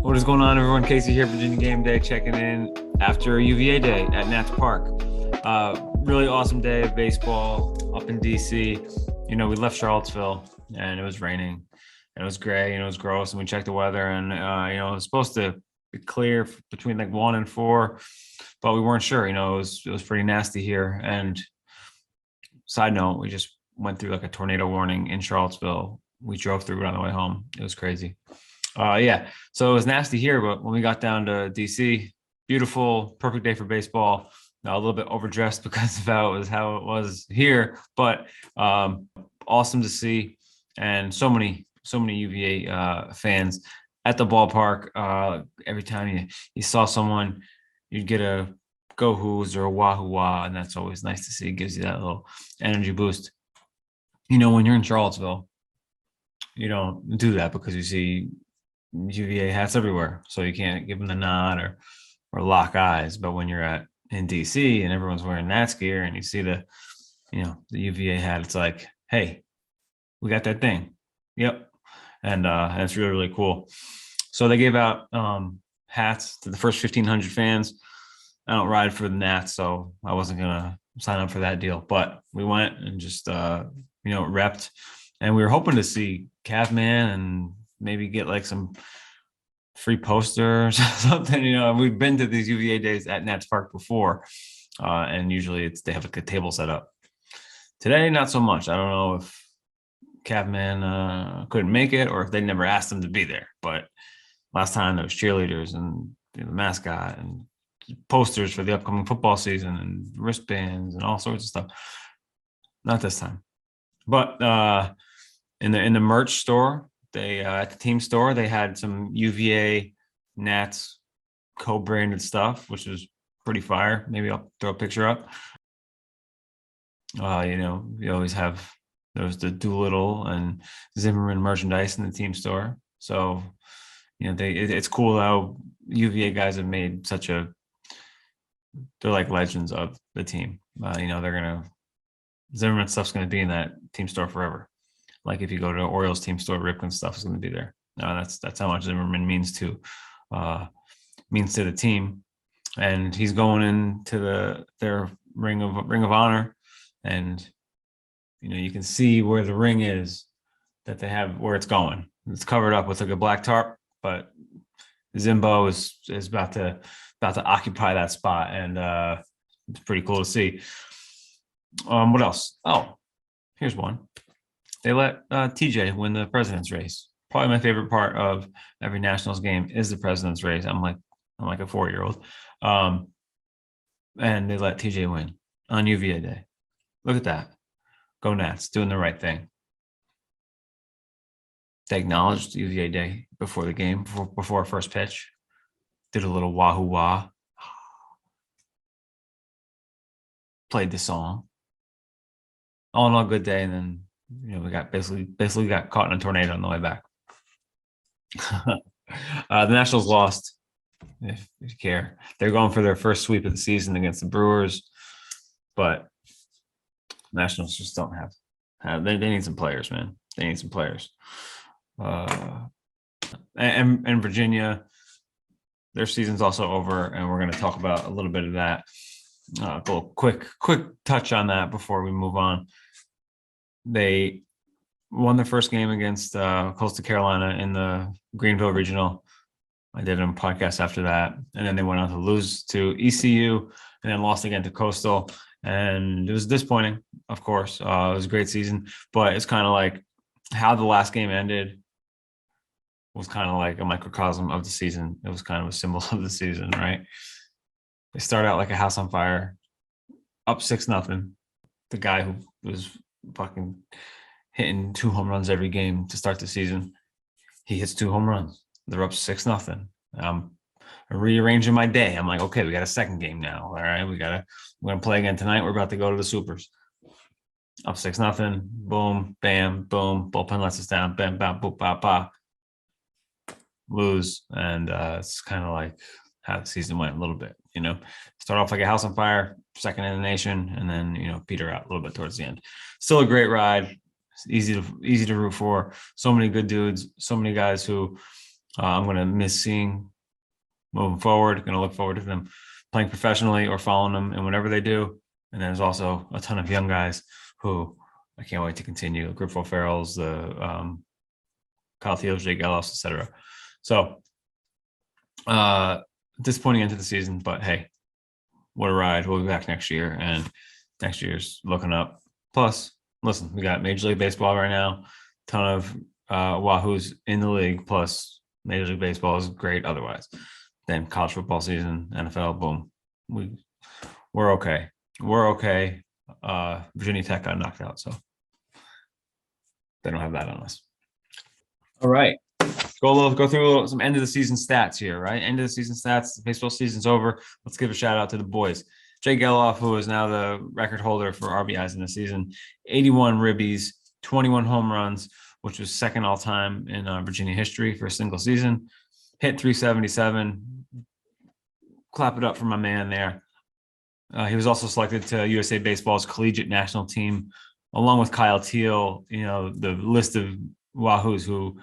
What is going on, everyone? Casey here, Virginia Gameday, checking in after UVA day at Nats Park. Really awesome day of baseball up in DC. We left Charlottesville and it was raining and it was gray and it was gross. And we checked the weather and, it was supposed to be clear between like 1 and 4, but we weren't sure. It was pretty nasty here. And side note, we just went through like a tornado warning in Charlottesville. We drove through it on the way home. It was crazy. Yeah. So it was nasty here, but when we got down to DC, beautiful, perfect day for baseball. A little bit overdressed because of how it was here, but awesome to see, and so many UVA fans at the ballpark. Every time you saw someone, you'd get a go Who's or a wahoo wah, and that's always nice to see. It gives you that little energy boost. When you're in Charlottesville, you don't do that because you see UVA hats everywhere, so you can't give them the nod or lock eyes. But when you're in DC and everyone's wearing Nats gear and you see the UVA hat, it's like, hey, we got that thing. Yep. And it's really, really cool. So they gave out hats to the first 1,500 fans. I don't ride for the Nats, so I wasn't gonna sign up for that deal. But we went and just repped, and we were hoping to see Cavman and maybe get like some free posters or something. We've been to these UVA days at Nats Park before, and usually they have like a table set up. Today, not so much. I don't know if Cavman couldn't make it or if they never asked him to be there. But last time there was cheerleaders and the mascot and posters for the upcoming football season and wristbands and all sorts of stuff. Not this time. But in the merch store, they at the team store, they had some UVA Nats co-branded stuff, which was pretty fire. Maybe I'll throw a picture up. You always have the Doolittle and Zimmerman merchandise in the team store. So, it's cool how UVA guys have made they're like legends of the team. Zimmerman stuff's gonna be in that team store forever. Like if you go to Orioles team store, Ripken stuff is going to be there. That's how much Zimmerman means to the team, and he's going into their ring of honor, and you can see where the ring is that they have, where it's going. It's covered up with like a black tarp, but Zimbo is about to occupy that spot, and it's pretty cool to see. What else? Oh, here's one. They let TJ win the president's race. Probably my favorite part of every Nationals game is the president's race. I'm like a 4-year-old. And they let TJ win on UVA day. Look at that. Go Nats, doing the right thing. They acknowledged UVA day before the game, before first pitch. Did a little wahoo wah. Played the song. All in all, good day, and then we got basically got caught in a tornado on the way back. The Nationals lost, if you care. They're going for their first sweep of the season against the Brewers, but Nationals just don't have they need some players, man. They need some players. And Virginia, their season's also over, and we're going to talk about a little bit of that. A little quick touch on that before we move on. They won their first game against Coastal Carolina in the Greenville Regional. I did a podcast after that, and then they went on to lose to ECU and then lost again to Coastal. And it was disappointing, of course. It was a great season, but it's kind of like how the last game ended was kind of like a microcosm of the season. It was kind of a symbol of the season, right? They start out like a house on fire, up 6-0. The guy who was fucking hitting 2 home runs every game to start the season, he hits 2 home runs. They're up 6-0. I'm rearranging my day. I'm like, okay, we got a second game now. All right, we're gonna play again tonight. We're about to go to the Supers. Up 6-0. Boom, bam, boom. Bullpen lets us down. Bam, bam, boop, ba, ba. Lose, and it's kind of like how the season went a little bit. Start off like a house on fire, second in the nation, and then peter out a little bit towards the end. Still a great ride. It's easy to root for. So many good dudes. So many guys who I'm going to miss seeing moving forward. Going to look forward to them playing professionally or following them and whatever they do. And there's also a ton of young guys who I can't wait to continue. Griffo Farrell's, the Kyle Teal, Jake Ellis, etc. So disappointing into the season, but hey, what a ride. We'll be back next year, and next year's looking up. Plus, listen, we got Major League Baseball right now, ton of Wahoos in the league, plus Major League Baseball is great otherwise. Then college football season, NFL, boom. We're okay. We're okay. Virginia Tech got knocked out, so they don't have that on us. All right. Go through some end of the season stats here, right? End of the season stats. The baseball season's over. Let's give a shout out to the boys. Jay Geloff, who is now the record holder for RBIs in the season, 81 ribbies, 21 home runs, which was second all time in Virginia history for a single season. Hit 377. Clap it up for my man there. He was also selected to USA Baseball's collegiate national team, along with Kyle Teal. You know, the list of Wahoos who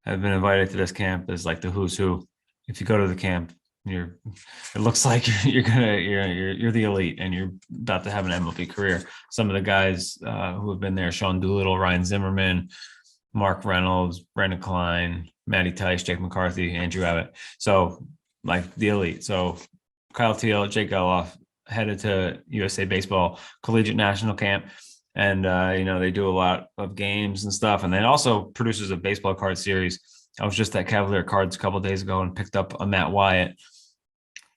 have been invited to this camp is like the who's who. If you go to the camp, it looks like you're the elite and you're about to have an MLB career. Some of the guys who have been there: Sean Doolittle, Ryan Zimmerman, Mark Reynolds, Brandon Klein, Matty Tice, Jake McCarthy, Andrew Abbott. So like the elite. So Kyle Teal, Jake Geloff headed to USA Baseball collegiate national camp. And, they do a lot of games and stuff. And then also produces a baseball card series. I was just at Cavalier Cards a couple of days ago and picked up a Matt Wyatt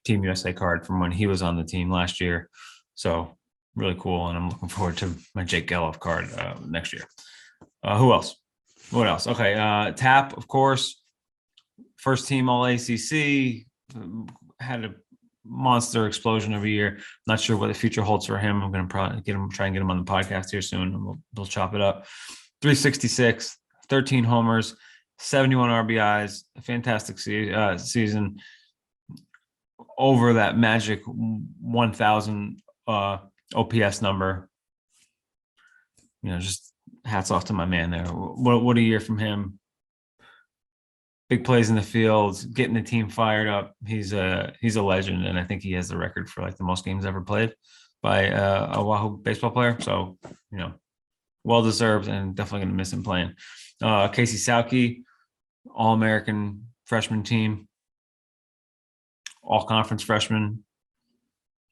Team USA card from when he was on the team last year. So really cool. And I'm looking forward to my Jake Geloff card next year. Who else? What else? Okay. Tap, of course. First team All ACC. Had a monster explosion every year. Not sure what the future holds for him. I'm going to probably try and get him on the podcast here soon, and we'll chop it up. 366, 13 homers, 71 RBIs, a fantastic season. Over that magic 1,000 OPS number. Just hats off to my man there. What a year from him. Big plays in the field, getting the team fired up. He's a legend, and I think he has the record for like the most games ever played by a Wahoo baseball player. So, well deserved, and definitely going to miss him playing. Casey Sauke, All-American freshman team, all-conference freshman.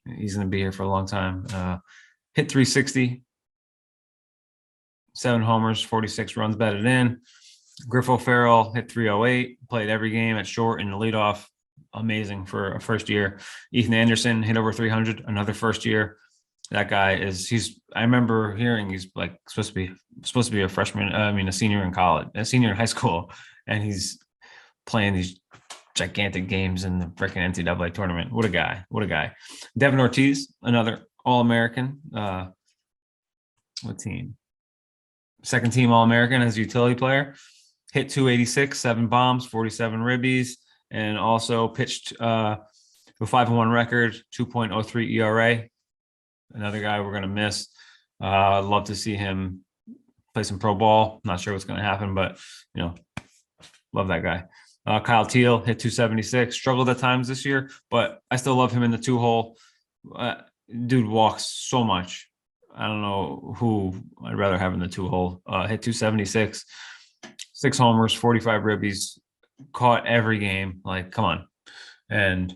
He's going to be here for a long time. Hit 360, 7 homers, 46 runs batted in. Griffo Farrell hit 308, played every game at short and the leadoff. Amazing for a first year. Ethan Anderson hit over 300, another first year. That guy I remember hearing he's like supposed to be a freshman, a senior in college, a senior in high school, and he's playing these gigantic games in the freaking NCAA tournament. What a guy. Devin Ortiz, another All-American. What team? Second team All-American as a utility player. Hit 286, 7 bombs, 47 ribbies, and also pitched a 5-1 record, 2.03 ERA. Another guy we're going to miss. I'd love to see him play some pro ball. Not sure what's going to happen, but, love that guy. Kyle Teal hit 276, struggled at times this year, but I still love him in the 2-hole. Dude walks so much. I don't know who I'd rather have in the 2-hole. Hit 276. 6 homers, 45 ribbies, caught every game. Like, come on. And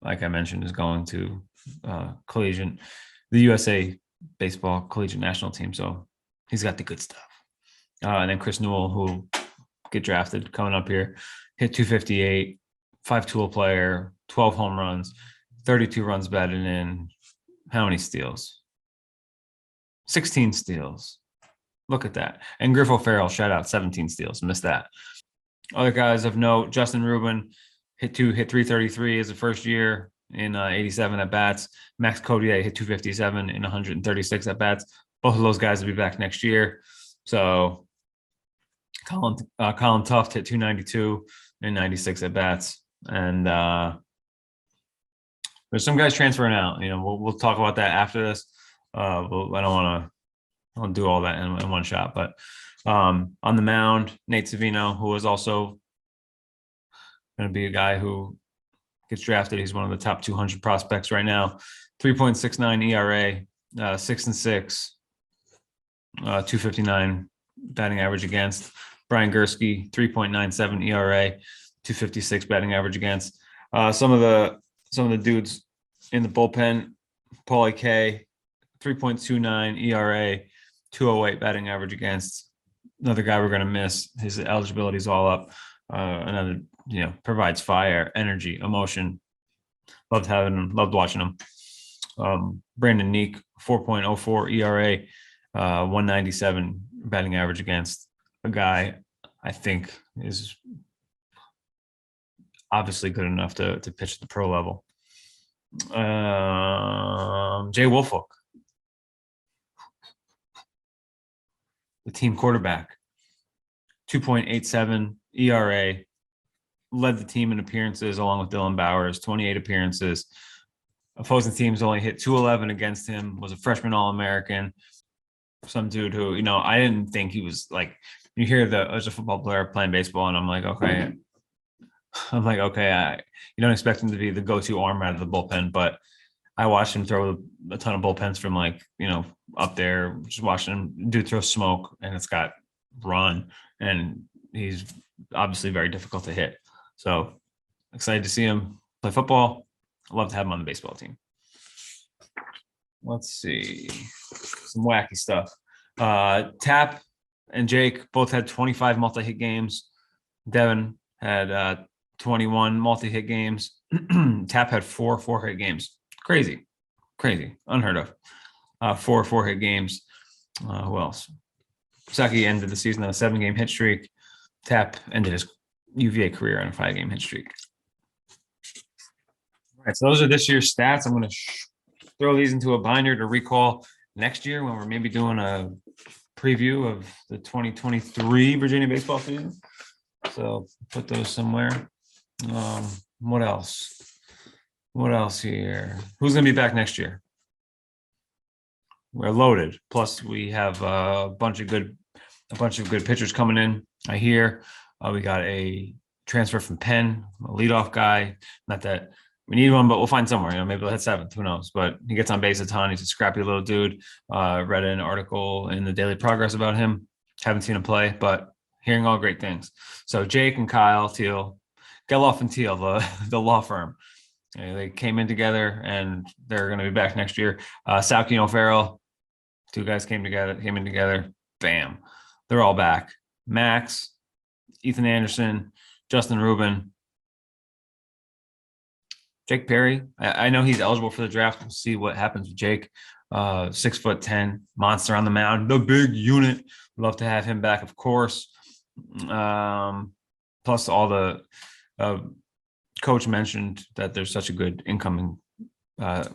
like I mentioned, is going to the USA Baseball collegiate national team. So he's got the good stuff. And then Chris Newell, who get drafted coming up here, hit 258, 5-tool player, 12 home runs, 32 runs batted in. How many steals? 16 steals. Look at that. And Griffo Farrell, shout out, 17 steals. Missed that. Other guys of note, Justin Rubin hit 333 as a first year in 87 at bats. Max Codier hit 257 in 136 at bats. Both of those guys will be back next year. So Colin Tuft hit 292 in 96 at bats. And there's some guys transferring out. We'll talk about that after this. I don't want to. I'll do all that in one shot. But on the mound, Nate Savino, who was also Going to be a guy who gets drafted. He's one of the top 200 prospects right now. 3.69 ERA, 6-6, 259 batting average against. Brian Gursky, 3.97 ERA, 256 batting average against. Some of the dudes in the bullpen, Paulie K, 3.29 ERA, 208 batting average against. Another guy we're going to miss. His eligibility is all up. Another, provides fire, energy, emotion. Loved having him. Loved watching him. Brandon Neek, 4.04 ERA, 197 batting average against. A guy I think is obviously good enough to pitch at the pro level. Jay Wolfe, the team quarterback, 2.87 ERA, led the team in appearances along with Dylan Bowers, 28 appearances. Opposing teams only hit 211 against him, was a freshman All-American. Some dude who, I didn't think he was like, you hear as a football player playing baseball, and I'm like, okay, you don't expect him to be the go-to arm out of the bullpen, but I watched him throw a ton of bullpens from up there, just watching him do throw smoke, and it's got run, and he's obviously very difficult to hit. So excited to see him play football. I'd love to have him on the baseball team. Let's see. Some wacky stuff. Tap and Jake both had 25 multi-hit games. Devin had 21 multi-hit games. Tap had 4 4-hit games. Crazy. Unheard of. 4 4-hit games. Who else? Saki ended the season on a 7-game hit streak. Tap ended his UVA career on a 5-game hit streak. All right, so those are this year's stats. I'm going to throw these into a binder to recall next year when we're maybe doing a preview of the 2023 Virginia baseball season. So put those somewhere. What else? What else here? Who's going to be back next year? We're loaded. Plus, we have a bunch of good pitchers coming in. I hear we got a transfer from Penn, a leadoff guy. Not that we need one, but we'll find somewhere. Maybe we'll hit 7th. Who knows? But he gets on base a ton. He's a scrappy little dude. Read an article in the Daily Progress about him. Haven't seen him play, but hearing all great things. So Jake and Kyle Teal, Geloff and Teal, the law firm. They came in together, and they're going to be back next year. Sauki and O'Farrell, 2 guys came in together. Bam. They're all back. Max, Ethan Anderson, Justin Rubin, Jake Perry. I know he's eligible for the draft. We'll see what happens with Jake. 6'10", monster on the mound, the big unit. Love to have him back, of course. Plus, all the coach mentioned that there's such a good incoming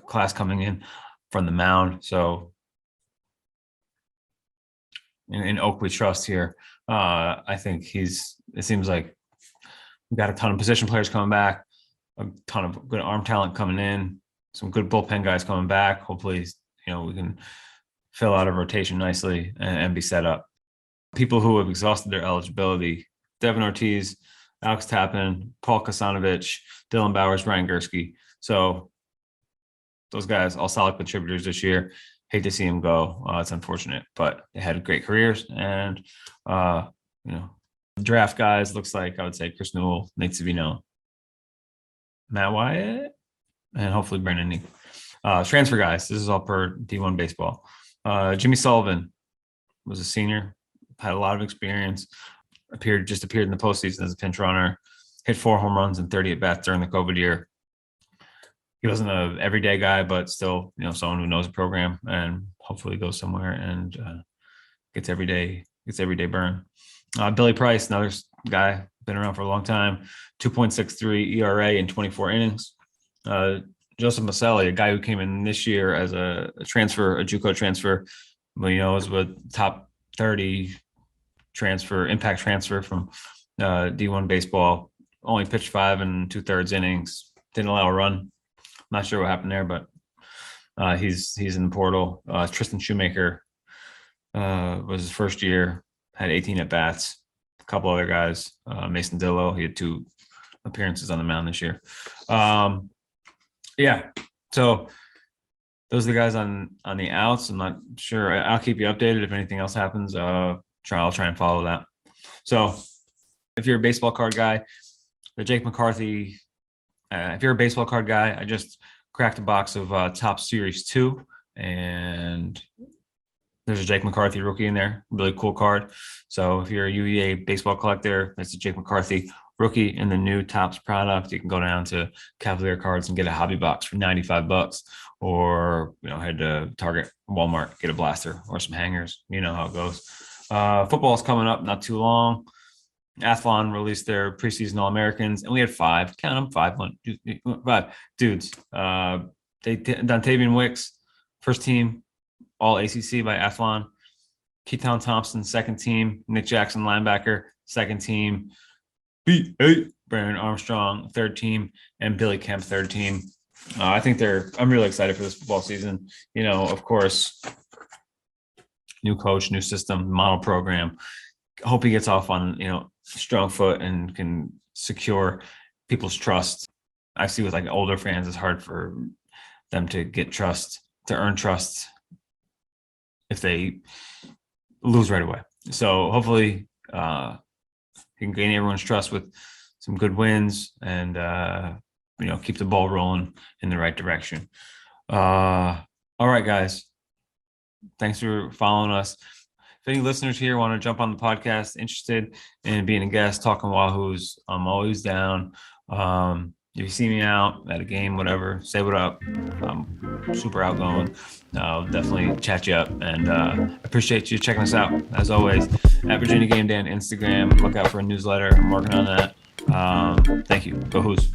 class coming in from the mound. So in Oak we trust here. I think it seems like we've got a ton of position players coming back, a ton of good arm talent coming in, some good bullpen guys coming back. Hopefully, we can fill out a rotation nicely and be set up. People who have exhausted their eligibility: Devin Ortiz, Alex Tappan, Paul Kasanovich, Dylan Bowers, Ryan Gursky. So those guys, all solid contributors this year. Hate to see them go. It's unfortunate, but they had great careers. And, draft guys, looks like I would say Chris Newell, Nate Savino, Matt Wyatt, and hopefully Brandon Neek. Transfer guys, this is all per D1 baseball. Jimmy Sullivan was a senior, had a lot of experience, appeared in the postseason as a pinch runner, hit 4 home runs and 30 at-bats during the COVID year. He wasn't an everyday guy, but still, someone who knows the program and hopefully goes somewhere and gets everyday burn. Billy Price, another guy, been around for a long time, 2.63 ERA in 24 innings. Joseph Masali, a guy who came in this year as a JUCO transfer, was with top 30 impact transfer from D1 baseball. Only pitched 5 2/3 innings, didn't allow a run. Not sure what happened there, but he's in the portal. Tristan Shoemaker was his first year, had 18 at bats. A couple other guys, Mason Dillo, he had 2 appearances on the mound this year. Yeah. So those are the guys on the outs. I'm not sure. I'll keep you updated if anything else happens. I'll try and follow that. So if you're a baseball card guy, the Jake McCarthy. If you're a baseball card guy, I just cracked a box of Topps Series 2, and there's a Jake McCarthy rookie in there. Really cool card. So if you're a UVA baseball collector, that's a Jake McCarthy rookie in the new Topps product. You can go down to Cavalier Cards and get a hobby box for $95, or head to Target, Walmart, get a blaster or some hangers. You know how it goes. Football's coming up not too long. Athlon released their preseason All-Americans, and we had five dudes. Dontavian Wicks, first team All ACC by Athlon. Keaton Thompson, second team. Nick Jackson, linebacker, second team. Brandon Armstrong, third team, and Billy Kemp, third team. I'm really excited for this football season. Of course, new coach, new system, model program. Hope he gets off on strong foot and can secure people's trust. I see with older fans, it's hard for them to get trust, to earn trust if they lose right away. So hopefully he can gain everyone's trust with some good wins and keep the ball rolling in the right direction. All right, guys. Thanks for following us. If any listeners here want to jump on the podcast, interested in being a guest, talking Wahoos, I'm always down. If you see me out at a game, whatever, say what up. I'm super outgoing. I'll definitely chat you up, and appreciate you checking us out. As always, at Virginia Gameday on Instagram. Look out for a newsletter. I'm working on that. Thank you. Go Hoos.